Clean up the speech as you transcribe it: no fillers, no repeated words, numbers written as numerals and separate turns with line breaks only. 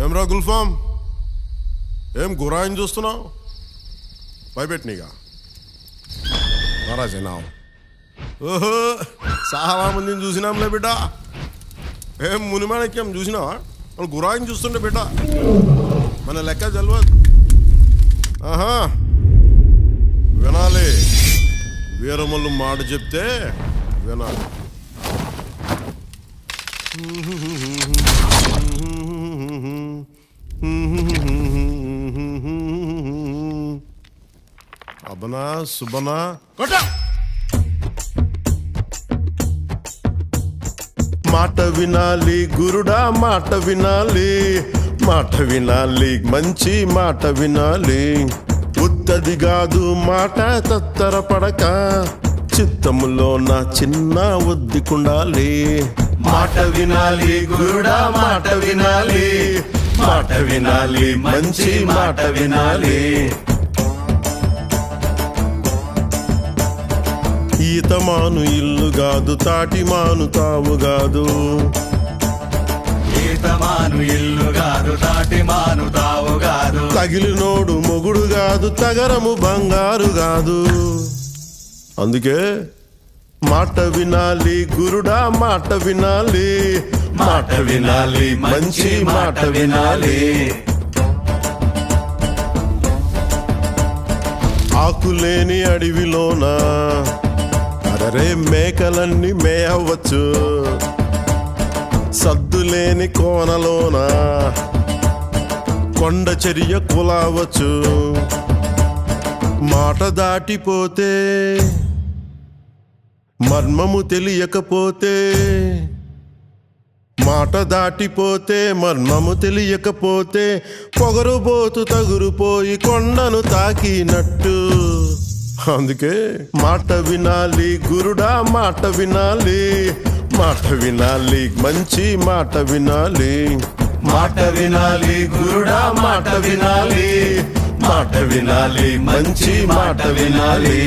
ఏమ్రా గుల్ఫామ్, ఏం గురాయిని చూస్తున్నావు? భయపెట్టినీగా మహారాజేనా? ఓహో, చాలా మందిని చూసినాంలే బిడ్డ. ఏం మునిమాణిక్యం చూసినావా? మనం గురాయిని చూస్తుండే బిడ్డ, మన లెక్క తెలియదు. ఆహా, వినాలి. వీరమల్లు మాట చెప్తే వినాలి. అబనా సుబనా మాట వినాలి గురుడా, మాట వినాలి, మాట వినాలి, మంచి మాట వినాలి. ఉత్తది కాదు మాట తత్తరపడక, చిత్తములో నా చిన్న ఒద్దికుండాలి.
మాట వినాలి గురుడా, మాట వినాలి, మాట వినాలి, మంచి మాట వినాలి.
ఈతమాను ఇల్లు కాదు, తాటిమాను తావు కాదు.
ఈతమాను ఇల్లు కాదు, తాటిమాను తావు కాదు.
తగిలినోడు మొగుడు కాదు, తగరము బంగారు కాదు. అందుకే మాట వినాలి గురుడా, మాట వినాలి,
మాట వినాలి, మంచి మాట వినాలి.
ఆకులేని అడవిలోనా అరే మేకలన్నీ మేయవచ్చు, సద్దులేని కోనలోన కొండ చర్య కులావచ్చు. మాట దాటిపోతే, మర్మము తెలియకపోతే, మాట దాటిపోతే మర్మము తెలియకపోతే, పొగరుబోతు తగురుపోయి కొండను తాకినట్టు. అందుకే మాట వినాలి గురుడా, మాట వినాలి, మాట వినాలి, మంచి మాట వినాలి.
మాట వినాలి గురుడా, మాట వినాలి, మాట వినాలి, మంచి మాట వినాలి.